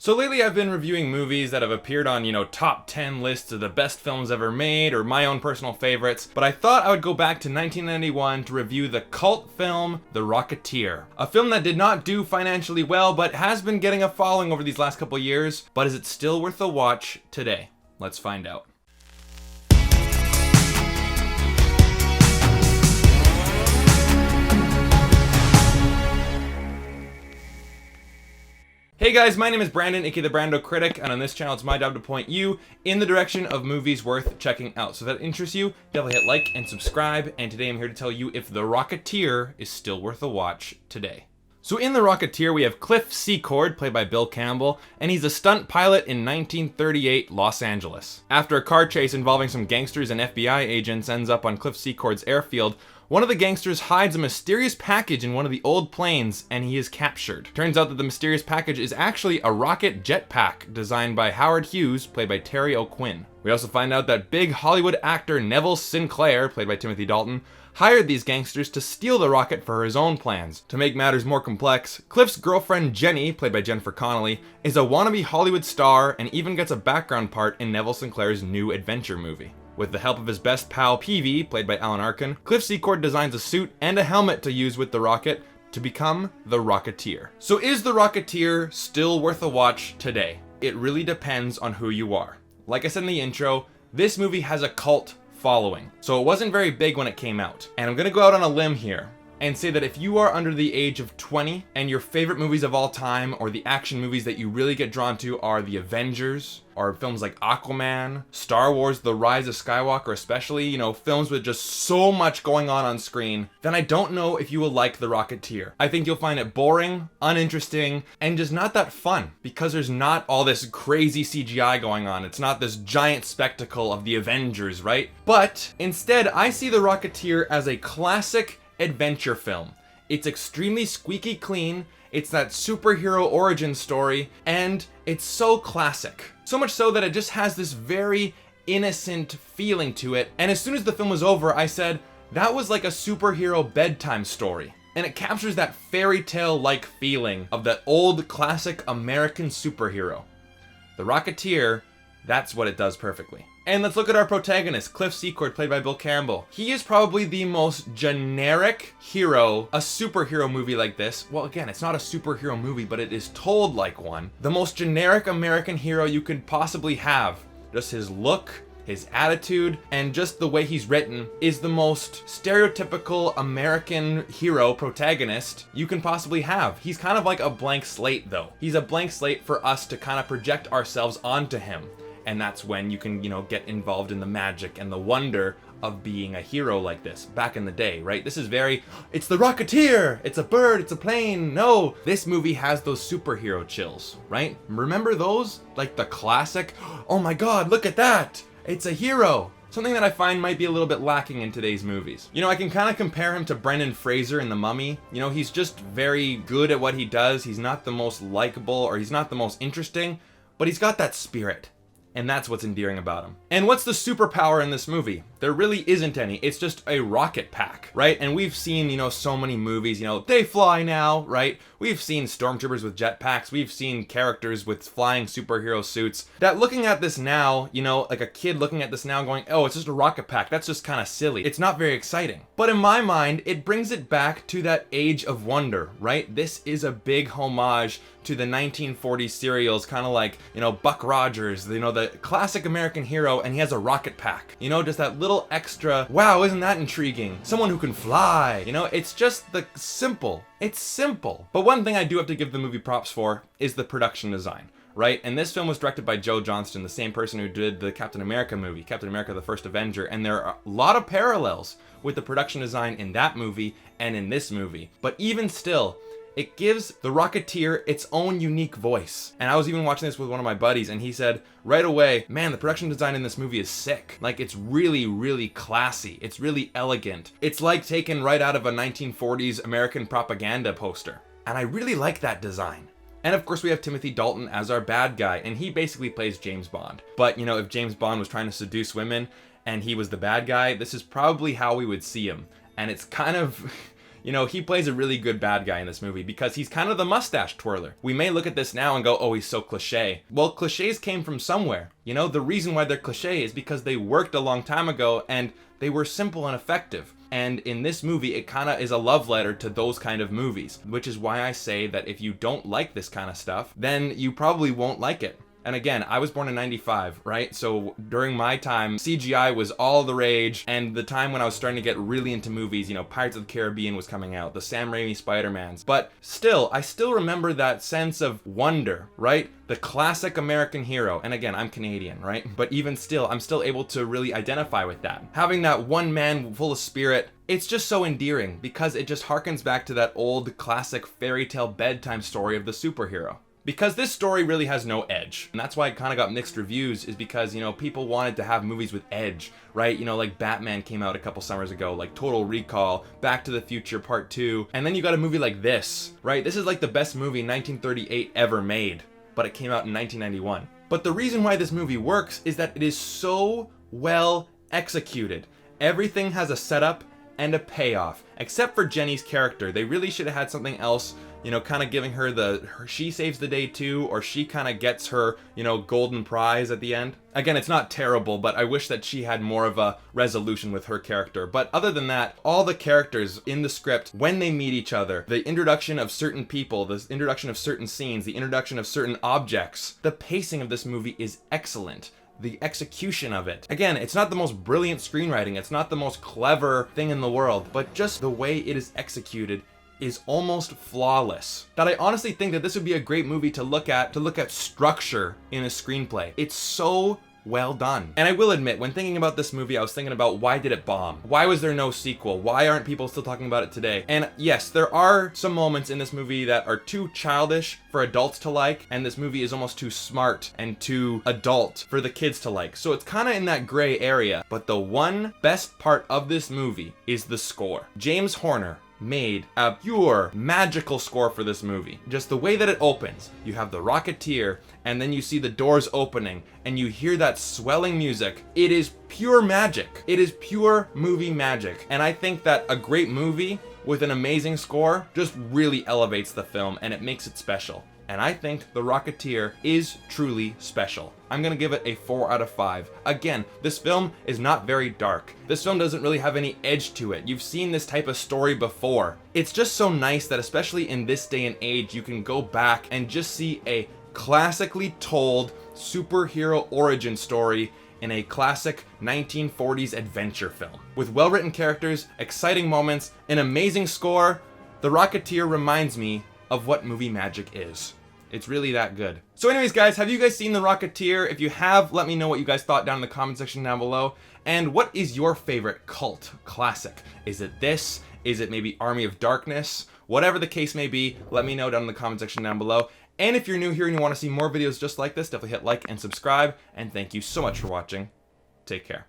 So lately I've been reviewing movies that have appeared on, top 10 lists of the best films ever made or my own personal favorites, but I thought I would go back to 1991 to review the cult film, The Rocketeer. A film that did not do financially well, but has been getting a following over these last couple years, but is it still worth a watch today? Let's find out. Hey guys, my name is Brandon, aka the BrandoCritic, and on this channel it's my job to point you in the direction of movies worth checking out. So if that interests you, definitely hit like and subscribe, and today I'm here to tell you if The Rocketeer is still worth a watch today. So in The Rocketeer we have Cliff Secord, played by Bill Campbell, and he's a stunt pilot in 1938 Los Angeles. After a car chase involving some gangsters and FBI agents ends up on Cliff Secord's airfield, one of the gangsters hides a mysterious package in one of the old planes and he is captured. Turns out that the mysterious package is actually a rocket jetpack designed by Howard Hughes, played by Terry O'Quinn. We also find out that big Hollywood actor Neville Sinclair, played by Timothy Dalton, hired these gangsters to steal the rocket for his own plans. To make matters more complex, Cliff's girlfriend Jenny, played by Jennifer Connelly, is a wannabe Hollywood star and even gets a background part in Neville Sinclair's new adventure movie. With the help of his best pal Peavy, played by Alan Arkin, Cliff Secord designs a suit and a helmet to use with the rocket to become the Rocketeer. So is the Rocketeer still worth a watch today? It really depends on who you are. Like I said in the intro, this movie has a cult following, so it wasn't very big when it came out. And I'm gonna go out on a limb here and say that if you are under the age of 20 and your favorite movies of all time or the action movies that you really get drawn to are The Avengers or films like Aquaman, Star Wars, The Rise of Skywalker especially, films with just so much going on screen, then I don't know if you will like The Rocketeer. I think you'll find it boring, uninteresting, and just not that fun because there's not all this crazy CGI going on. It's not this giant spectacle of The Avengers, right? But instead, I see The Rocketeer as a classic adventure film. It's extremely squeaky clean, it's that superhero origin story, and it's so classic. So much so that it just has this very innocent feeling to it, and as soon as the film was over, I said, that was like a superhero bedtime story. And it captures that fairy tale-like feeling of that old classic American superhero. The Rocketeer, that's what it does perfectly. And let's look at our protagonist, Cliff Secord, played by Bill Campbell. He is probably the most generic hero a superhero movie like this, well again, it's not a superhero movie, but it is told like one, the most generic American hero you could possibly have. Just his look, his attitude, and just the way he's written is the most stereotypical American hero protagonist you can possibly have. He's kind of like a blank slate though. He's a blank slate for us to kind of project ourselves onto him. And that's when you can, get involved in the magic and the wonder of being a hero like this back in the day, right? This is it's the Rocketeer, it's a bird, it's a plane. No, this movie has those superhero chills, right? Remember those? Like the classic, oh my God, look at that. It's a hero. Something that I find might be a little bit lacking in today's movies. I can kind of compare him to Brendan Fraser in The Mummy. He's just very good at what he does. He's not the most likable or he's not the most interesting, but he's got that spirit. And that's what's endearing about him. And what's the superpower in this movie? There really isn't any. It's just a rocket pack, right? And we've seen, so many movies, they fly now, right? We've seen stormtroopers with jetpacks. We've seen characters with flying superhero suits. That looking at this now, like a kid looking at this now going, oh, it's just a rocket pack. That's just kind of silly. It's not very exciting. But in my mind, it brings it back to that age of wonder, right? This is a big homage to the 1940s serials, kind of like, Buck Rogers, the classic American hero, and he has a rocket pack. Just that little extra, wow, isn't that intriguing? Someone who can fly, it's just simple. It's simple. But one thing I do have to give the movie props for is the production design, right? And this film was directed by Joe Johnston, the same person who did the Captain America movie, Captain America: The First Avenger, and there are a lot of parallels with the production design in that movie and in this movie. But even still, it gives the Rocketeer its own unique voice. And I was even watching this with one of my buddies and he said right away, man, the production design in this movie is sick. Like, it's really, really classy. It's really elegant. It's like taken right out of a 1940s American propaganda poster. And I really like that design. And of course we have Timothy Dalton as our bad guy, and he basically plays James Bond. But if James Bond was trying to seduce women and he was the bad guy, this is probably how we would see him. And it's kind of, you know, he plays a really good bad guy in this movie because he's kind of the mustache twirler. We may look at this now and go, oh, he's so cliche. Well, cliches came from somewhere. You know, the reason why they're cliche is because they worked a long time ago and they were simple and effective. And in this movie, it kind of is a love letter to those kind of movies, which is why I say that if you don't like this kind of stuff, then you probably won't like it. And again, I was born in 95, right? So during my time, CGI was all the rage, and the time when I was starting to get really into movies, you know, Pirates of the Caribbean was coming out, the Sam Raimi Spider-Mans. But still, I still remember that sense of wonder, right? The classic American hero. And again, I'm Canadian, right? But even still, I'm still able to really identify with that. Having that one man full of spirit, it's just so endearing because it just harkens back to that old classic fairy tale bedtime story of the superhero. Because this story really has no edge. And that's why it kind of got mixed reviews, is because, you know, people wanted to have movies with edge, right? You know, like Batman came out a couple summers ago, like Total Recall, Back to the Future Part 2. And then you got a movie like this, right? This is like the best movie 1938 ever made, but it came out in 1991. But the reason why this movie works is that it is so well executed. Everything has a setup and a payoff, except for Jenny's character. They really should have had something else, you know, kind of giving her she saves the day too, or she kind of gets her, you know, golden prize at the end. Again, it's not terrible, but I wish that she had more of a resolution with her character. But other than that, all the characters in the script, when they meet each other, the introduction of certain people, the introduction of certain scenes, the introduction of certain objects, the pacing of this movie is excellent. The execution of it. Again, it's not the most brilliant screenwriting, it's not the most clever thing in the world, but just the way it is executed is almost flawless. That I honestly think that this would be a great movie to look at structure in a screenplay. It's so well done. And I will admit, when thinking about this movie, I was thinking about, why did it bomb? Why was there no sequel? Why aren't people still talking about it today? And yes, there are some moments in this movie that are too childish for adults to like, and this movie is almost too smart and too adult for the kids to like. So it's kind of in that gray area. But the one best part of this movie is the score. James Horner made a pure magical score for this movie. Just the way that it opens, you have the Rocketeer, and then you see the doors opening, and you hear that swelling music. It is pure magic. It is pure movie magic. And I think that a great movie with an amazing score just really elevates the film, and it makes it special. And I think The Rocketeer is truly special. I'm gonna give it a 4 out of 5. Again, this film is not very dark. This film doesn't really have any edge to it. You've seen this type of story before. It's just so nice that, especially in this day and age, you can go back and just see a classically told superhero origin story in a classic 1940s adventure film. With well-written characters, exciting moments, an amazing score, The Rocketeer reminds me of what movie magic is. It's really that good. So anyways, guys, have you guys seen The Rocketeer? If you have, let me know what you guys thought down in the comment section down below. And what is your favorite cult classic? Is it this? Is it maybe Army of Darkness? Whatever the case may be, let me know down in the comment section down below. And if you're new here and you want to see more videos just like this, definitely hit like and subscribe. And thank you so much for watching. Take care.